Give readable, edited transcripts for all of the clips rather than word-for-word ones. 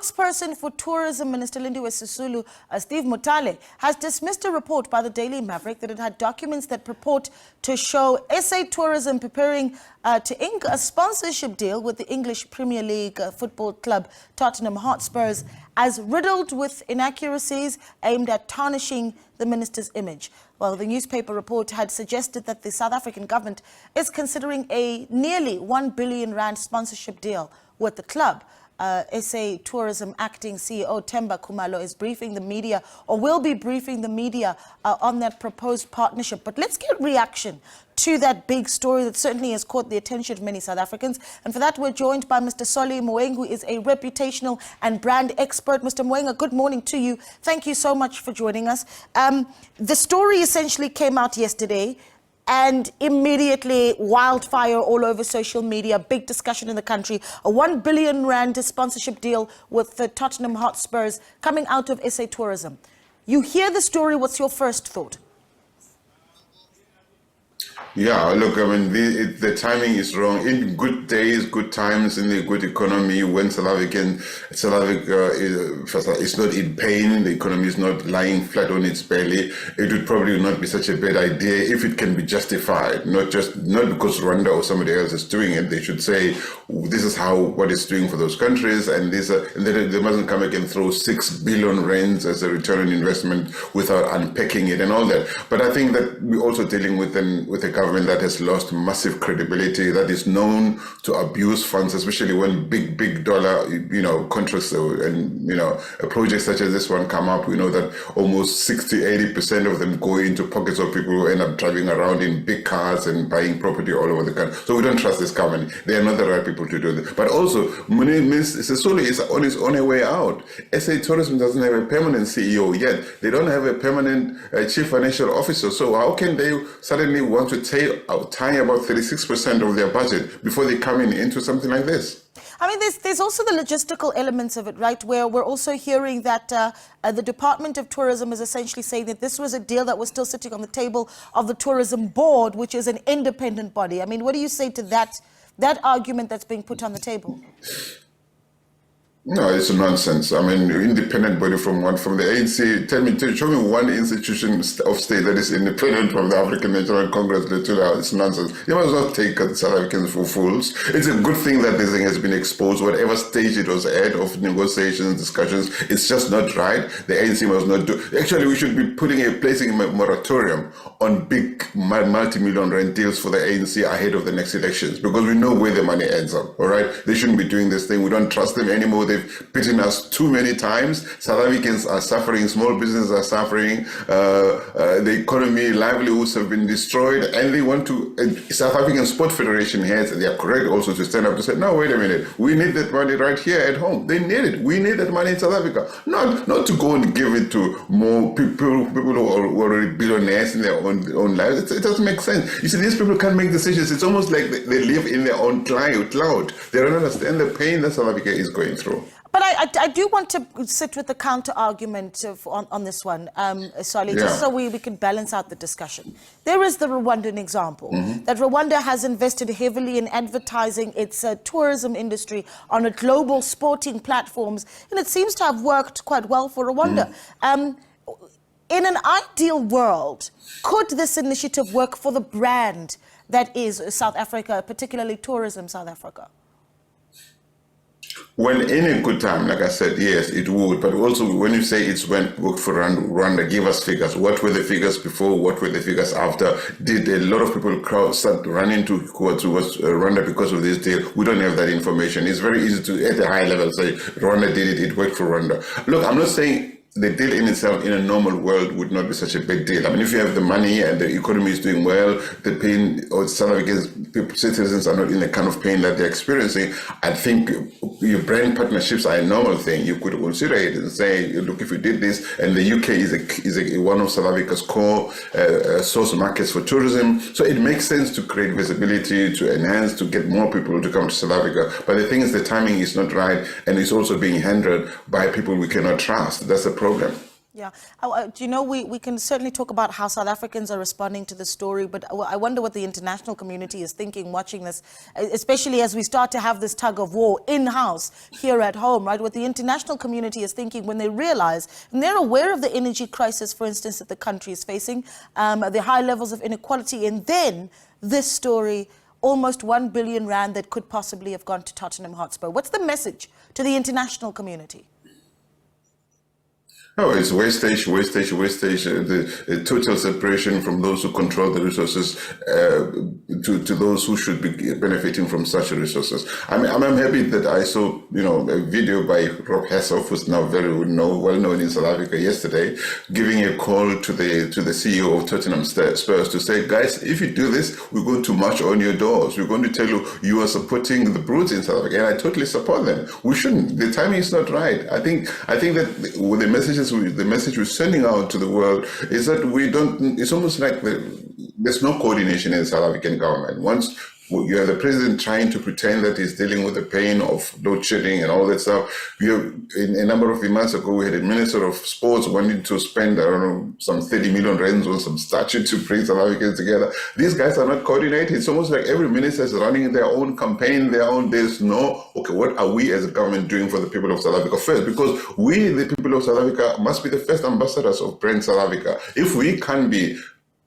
spokesperson for Tourism, Minister Lindiwe Sisulu, Steve Mutale, has dismissed a report by the Daily Maverick that it had documents that purport to show SA Tourism preparing to ink a sponsorship deal with the English Premier League football club Tottenham Hotspurs as riddled with inaccuracies aimed at tarnishing the minister's image. Well, the newspaper report had suggested that the South African government is considering a nearly 1 billion rand sponsorship deal with the club. SA Tourism Acting CEO Themba Khumalo is briefing the media, or will be briefing the media on that proposed partnership. But let's get reaction to that big story that certainly has caught the attention of many South Africans. And for that, we're joined by Mr. Solly Moeng, who is a reputational and brand expert. Mr. Moeng, good morning to you. Thank you so much for joining us. The story essentially came out yesterday, and immediately wildfire all over social media, big discussion in the country. A 1 billion rand sponsorship deal with the Tottenham Hotspurs coming out of SA Tourism. You hear the story, what's your first thought? Yeah, look, I mean, the timing is wrong. In good days, good times, in a good economy, when South Africa is not in pain, the economy is not lying flat on its belly, it would probably not be such a bad idea if it can be justified, not because Rwanda or somebody else is doing it. They should say, this is what it's doing for those countries, and then they mustn't come back and throw 6 billion rands as a return on investment without unpacking it and all that. But I think that we're also dealing with a government that has lost massive credibility, that is known to abuse funds, especially when big dollar, contracts and, projects such as this one come up. We know that almost 60-80% of them go into pockets of people who end up driving around in big cars and buying property all over the country. So we don't trust this company. They are not the right people to do this. But also, Ms. Sisulu is on his own way out. SA Tourism doesn't have a permanent CEO yet. They don't have a permanent chief financial officer. So how can they suddenly want to tie about 36% of their budget before they come into something like this? I mean, there's also the logistical elements of it, right, where we're also hearing that the Department of Tourism is essentially saying that this was a deal that was still sitting on the table of the Tourism Board, which is an independent body. I mean, what do you say to that argument that's being put on the table? No, it's nonsense. I mean, independent body from the ANC. Show me one institution of state that is independent from the African National Congress. It's nonsense. You must not take the South Africans for fools. It's a good thing that this thing has been exposed. Whatever stage it was at of negotiations, discussions, it's just not right. The ANC must not do. Actually, we should be placing a moratorium on big multi-million rand deals for the ANC ahead of the next elections, because we know where the money ends up. All right, they shouldn't be doing this thing. We don't trust them anymore. They've beaten us too many times. South Africans are suffering, small businesses are suffering, the economy, livelihoods have been destroyed, and they want to, South African Sport Federation heads, they are correct also to stand up to say, no, wait a minute, we need that money right here at home. They need it. We need that money in South Africa. Not to go and give it to more people who are already billionaires in their own lives. It doesn't make sense. You see, these people can't make decisions. It's almost like they live in their own cloud. They don't understand the pain that South Africa is going through. But I do want to sit with the counter-argument on this one, Solly, just so we can balance out the discussion. There is the Rwandan example, that Rwanda has invested heavily in advertising its tourism industry on its global sporting platforms, and it seems to have worked quite well for Rwanda. In an ideal world, could this initiative work for the brand that is South Africa, particularly Tourism South Africa? Well, in a good time, like I said, yes, it would. But also, when you say it's went work for Rwanda, give us figures. What were the figures before? What were the figures after? Did a lot of people start running towards Rwanda because of this deal? We don't have that information. It's very easy to, at a high level, say Rwanda did it, it worked for Rwanda. Look, I'm not saying the deal in itself in a normal world would not be such a big deal. I mean, if you have the money and the economy is doing well, the pain or South African citizens are not in the kind of pain that they're experiencing, I think your brand partnerships are a normal thing. You could consider it and say, look, if we did this, and the UK is one of South Africa's core source markets for tourism, so it makes sense to create visibility, to enhance, to get more people to come to South Africa. But the thing is, the timing is not right, and it's also being hindered by people we cannot trust. That's the problem. Yeah. Do you know, we can certainly talk about how South Africans are responding to the story, but I wonder what the international community is thinking watching this, especially as we start to have this tug of war in-house here at home, right? What the international community is thinking when they realize, and they're aware of the energy crisis, for instance, that the country is facing, the high levels of inequality, and then this story, almost 1 billion rand that could possibly have gone to Tottenham Hotspur. What's the message to the international community? No, it's wastage, the total separation from those who control the resources to those who should be benefiting from such resources. I'm happy that I saw, a video by Rob Hessoff, who's now well known in South Africa, yesterday, giving a call to the CEO of Tottenham Spurs to say, guys, if you do this, we're going to march on your doors. We're going to tell you you are supporting the brutes in South Africa, and I totally support them. We shouldn't. The timing is not right. I think that with the message we're sending out to the world is that it's almost like there's no coordination in the South African government. Once you have the president trying to pretend that he's dealing with the pain of load shedding and all that stuff. A number of months ago, we had a minister of sports wanting to spend, some 30 million rands on some statue to bring South Africans together. These guys are not coordinated. It's almost like every minister is running their own campaign, there's no, okay, what are we as a government doing for the people of South Africa first? Because we, the people of South Africa, must be the first ambassadors of brand South Africa. If we can't be,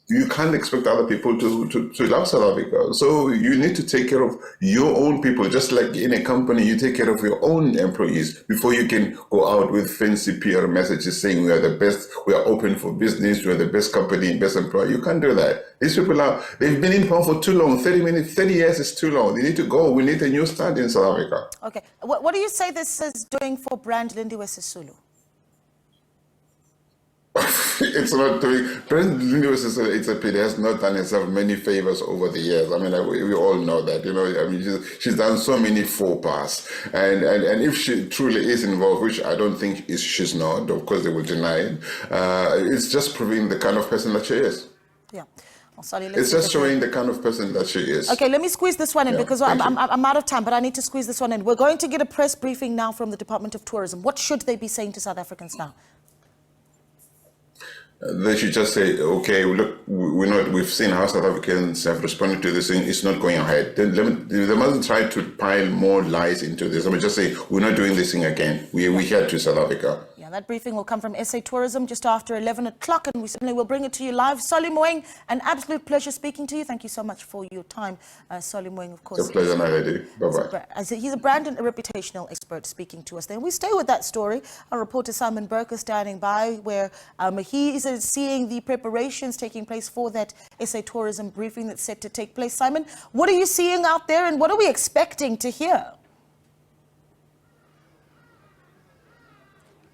you can't expect other people to love South Africa. So you need to take care of your own people. Just like in a company, you take care of your own employees before you can go out with fancy PR messages saying we are the best, we are open for business, we are the best company, best employer. You can't do that. These people they've been in power for too long. 30 years is too long. They need to go. We need a new start in South Africa. Okay. What do you say this is doing for brand Lindiwe Sisulu? It's not doing. President Lindiwe Sisulu, it's a pity, has not done herself many favors over the years. I mean, we all know that. She's done so many faux pas, and if she truly is involved, which I don't think she's not. Of course, they will deny it. It's just proving the kind of person that she is. Yeah. Oh, sorry, it's just showing the kind of person that she is. Okay, let me squeeze this one in because I'm out of time, but I need to squeeze this one in. We're going to get a press briefing now from the Department of Tourism. What should they be saying to South Africans now? They should just say, okay, look, we've seen how South Africans have responded to this thing. It's not going ahead. They mustn't try to pile more lies into this. I mean, just say, we're not doing this thing again. We head to South Africa. Yeah, that briefing will come from SA Tourism just after 11 o'clock, and we certainly will bring it to you live. Solly Moeng, an absolute pleasure speaking to you. Thank you so much for your time. Solly Moeng, of course. It's a pleasure, Naledi. Bye-bye. He's a brand and a reputational expert speaking to us. Then we stay with that story. Our reporter Simon Burke is standing by, where he is seeing the preparations taking place for that SA Tourism briefing that's set to take place. Simon, what are you seeing out there, and what are we expecting to hear?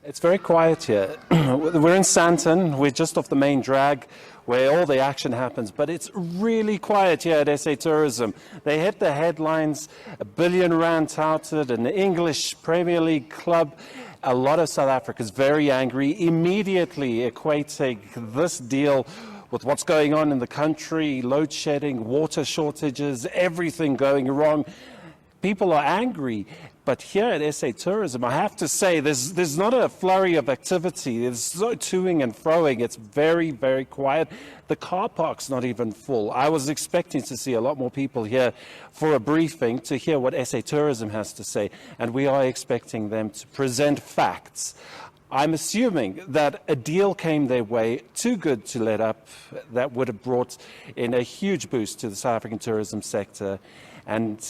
It's very quiet here. We're in Sandton. We're just off the main drag where all the action happens, but it's really quiet here at SA Tourism. They hit the headlines, R1 billion touted, an English Premier League club. A lot of South Africans very angry, immediately equating this deal with what's going on in the country, load shedding, water shortages, everything going wrong. People are angry. But here at SA Tourism, I have to say, there's not a flurry of activity. There's no toing and froing. It's very, very quiet. The car park's not even full. I was expecting to see a lot more people here for a briefing to hear what SA Tourism has to say, and we are expecting them to present facts. I'm assuming that a deal came their way too good to let up that would have brought in a huge boost to the South African tourism sector, and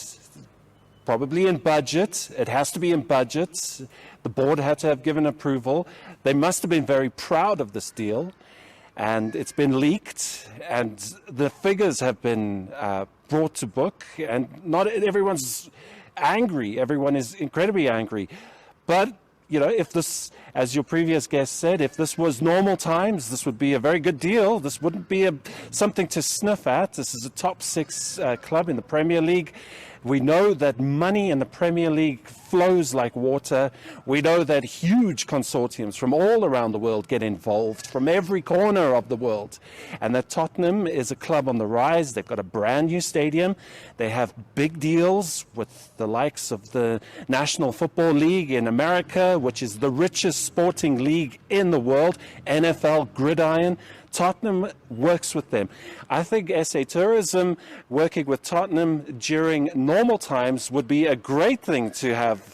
probably in budget. It has to be in budget. The board had to have given approval. They must have been very proud of this deal, and it's been leaked, and the figures have been brought to book, and not everyone's angry. Everyone is incredibly angry. But, if this, as your previous guest said, if this was normal times, this would be a very good deal. This wouldn't be something to sniff at. This is a top 6 club in the Premier League. We know that money in the Premier League flows like water. We know that huge consortiums from all around the world get involved, from every corner of the world. And that Tottenham is a club on the rise. They've got a brand new stadium. They have big deals with the likes of the National Football League in America, which is the richest sporting league in the world, NFL, Gridiron. Tottenham works with them. I think SA Tourism working with Tottenham during normal times would be a great thing to have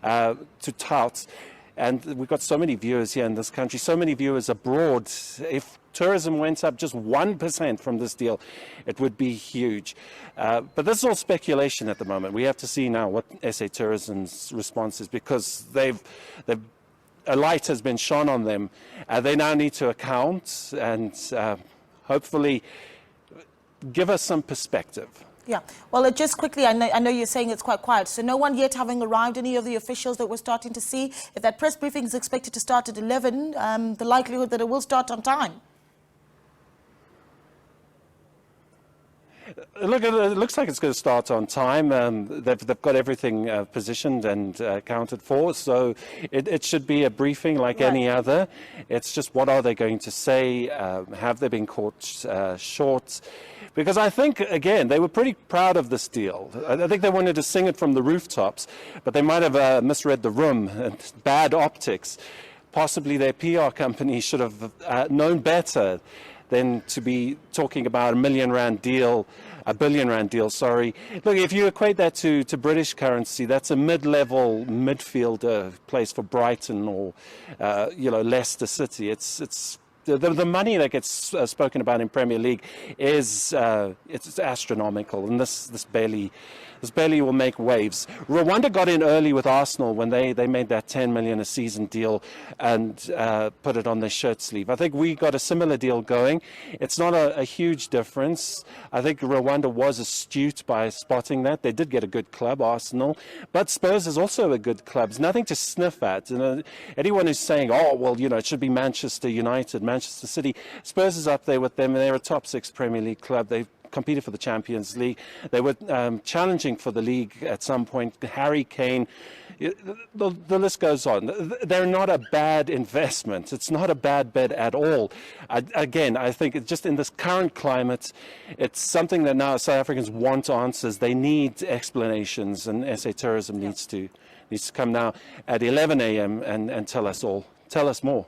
to tout. And we've got so many viewers here in this country, so many viewers abroad. If tourism went up just 1% from this deal, it would be huge. But this is all speculation at the moment. We have to see now what SA Tourism's response is, because a light has been shone on them. They now need to account and hopefully give us some perspective. Yeah. Well, just quickly, I know you're saying it's quite quiet. So no one yet having arrived, any of the officials that we're starting to see? If that press briefing is expected to start at 11, the likelihood that it will start on time? Look, it looks like it's going to start on time. They've got everything positioned and accounted for, so it should be a briefing like any other. It's just, what are they going to say? Have they been caught short? Because I think, again, they were pretty proud of this deal. I think they wanted to sing it from the rooftops, but they might have misread the room. Bad optics. Possibly their PR company should have known better than to be talking about a billion rand deal. Look, if you equate that to British currency, that's a mid-level midfielder place for Brighton or Leicester City. It's the money that gets spoken about in Premier League is it's astronomical, and this barely will make waves. Rwanda got in early with Arsenal when they made that 10 million a season deal and put it on their shirt sleeve. I think we got a similar deal going. It's not a huge difference. I think Rwanda was astute by spotting that. They did get a good club, Arsenal, but Spurs is also a good club. There's nothing to sniff at. Anyone who's saying, it should be Manchester United, Manchester City, Spurs is up there with them, and they're a top 6 Premier League club. They've competed for the Champions League. They were challenging for the league at some point. Harry Kane, the list goes on. They're not a bad investment. It's not a bad bet at all. I think just in this current climate, it's something that now South Africans want answers. They need explanations, and SA Tourism needs to come now at 11 a.m. and tell us more.